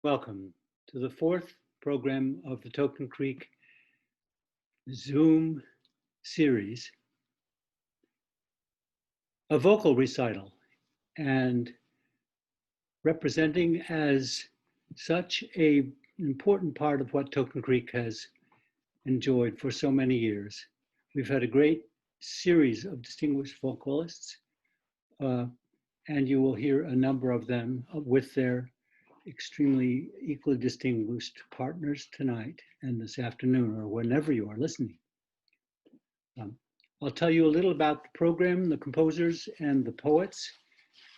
Welcome to the fourth program of the Token Creek Zoom series, a vocal recital, and representing as such an important part of what Token Creek has enjoyed for so many years. We've had a great series of distinguished vocalists, and you will hear a number of them with their extremely equally distinguished partners tonight and this afternoon, or whenever you are listening. I'll tell you a little about the program, the composers, and the poets,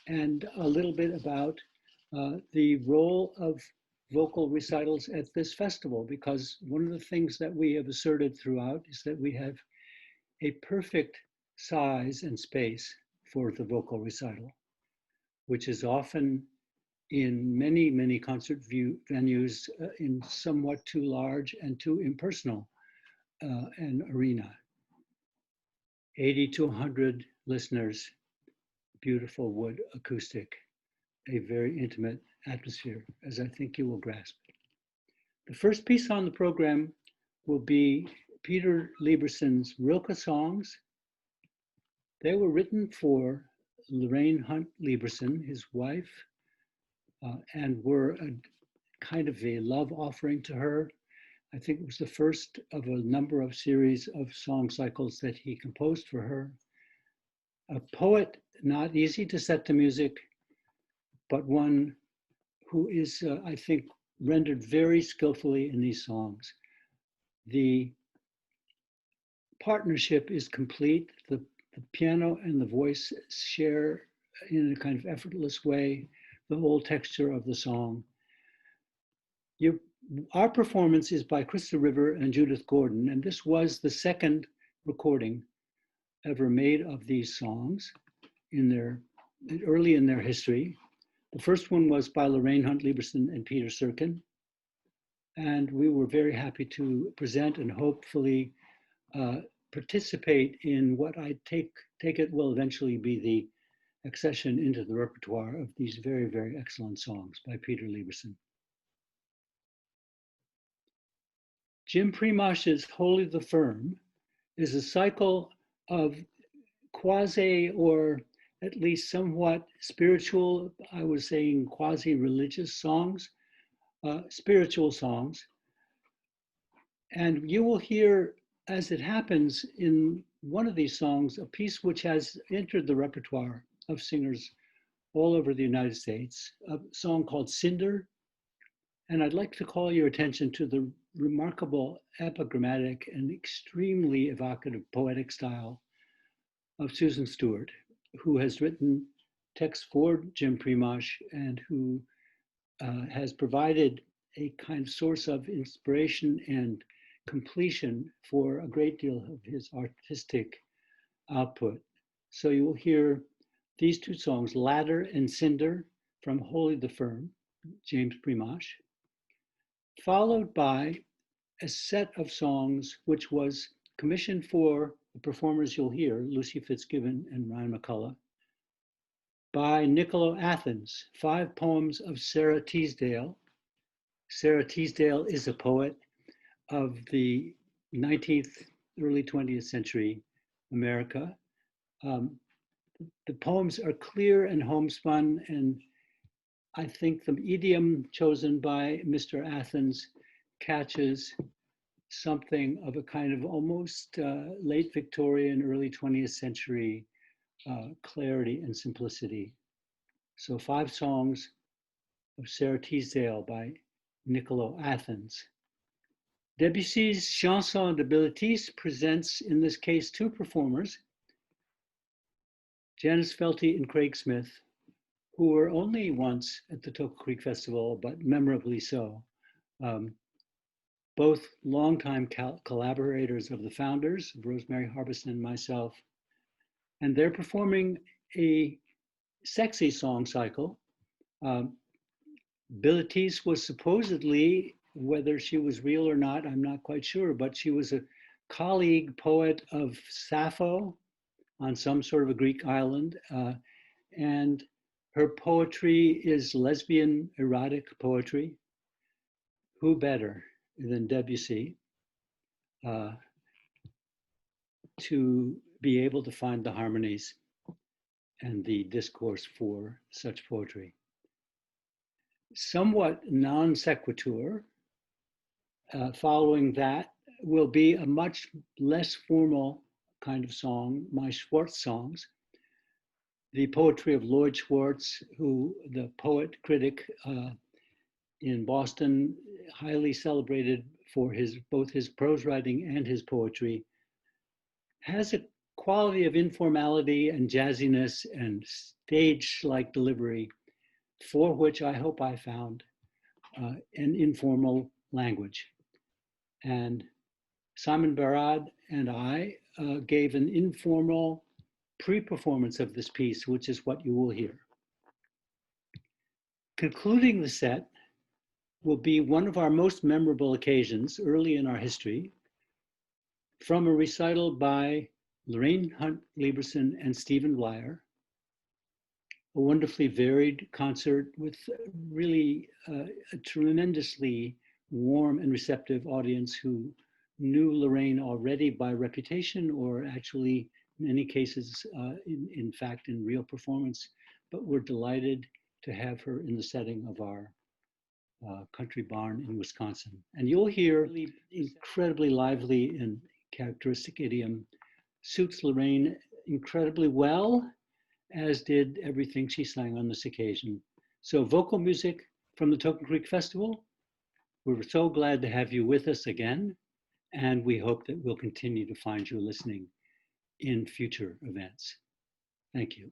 and a little bit about the role of vocal recitals at this festival, because one of the things that we have asserted throughout is that we have a perfect size and space for the vocal recital, which is often in many, many concert venues in somewhat too large and too impersonal an arena. 80 to 100 listeners, beautiful wood acoustic, a very intimate atmosphere, as I think you will grasp. The first piece on the program will be Peter Lieberson's Rilke songs. They were written for Lorraine Hunt Lieberson, his wife, and were a kind of a love offering to her. I think it was the first of a number of series of song cycles that he composed for her. A poet, not easy to set to music, but one who is, I think, rendered very skillfully in these songs. The partnership is complete. The piano and the voice share in a kind of effortless way the whole texture of the song. Our performance is by Krista River and Judith Gordon, and this was the second recording ever made of these songs early in their history. The first one was by Lorraine Hunt Lieberson and Peter Serkin, and we were very happy to present and hopefully participate in what I take it will eventually be the accession into the repertoire of these very, very excellent songs by Peter Lieberson. Jim Primasch's Holy the Firm is a cycle of quasi or at least somewhat spiritual, I was saying quasi-religious songs, spiritual songs. And you will hear, as it happens in one of these songs, a piece which has entered the repertoire of singers all over the United States, a song called Cinder. And I'd like to call your attention to the remarkable epigrammatic and extremely evocative poetic style of Susan Stewart, who has written texts for Jim Primasch and who has provided a kind of source of inspiration and completion for a great deal of his artistic output. So you will hear these two songs, Ladder and Cinder, from Holy the Firm, James Primasch, followed by a set of songs which was commissioned for the performers you'll hear, Lucy Fitzgibbon and Ryan McCullough, by Niccolo Athens, 5 poems of Sarah Teasdale. Sarah Teasdale is a poet of the 19th, early 20th century America. The poems are clear and homespun, and I think the idiom chosen by Mr. Athens catches something of a kind of almost late Victorian, early 20th century clarity and simplicity. So 5 songs of Sarah Teasdale by Niccolo Athens. Debussy's Chanson de Bilitis presents, in this case, 2 performers, Janice Felty and Craig Smith, who were only once at the Token Creek Festival, but memorably so. Both longtime collaborators of the founders, Rosemary Harbison and myself, and they're performing a sexy song cycle. Bilitis was supposedly, whether she was real or not, I'm not quite sure, but she was a colleague poet of Sappho on some sort of a Greek island, and her poetry is lesbian erotic poetry. who better than Debussy to be able to find the harmonies and the discourse for such poetry. Somewhat non sequitur, following that will be a much less formal kind of song, my Schwartz songs, the poetry of Lloyd Schwartz, who the poet critic in Boston, highly celebrated for both his prose writing and his poetry, has a quality of informality and jazziness and stage-like delivery for which I hope I found an informal language. And Simon Barad and I gave an informal pre-performance of this piece, which is what you will hear. Concluding the set will be one of our most memorable occasions early in our history, from a recital by Lorraine Hunt Lieberson and Stephen Blyer, a wonderfully varied concert with really a tremendously warm and receptive audience who knew Lorraine already by reputation, or actually in many cases, in fact, in real performance, but were delighted to have her in the setting of our country barn in Wisconsin. And you'll hear really incredibly lively and characteristic idiom, suits Lorraine incredibly well, as did everything she sang on this occasion. So vocal music from the Token Creek Festival. We're so glad to have you with us again, and we hope that we'll continue to find you listening in future events. Thank you.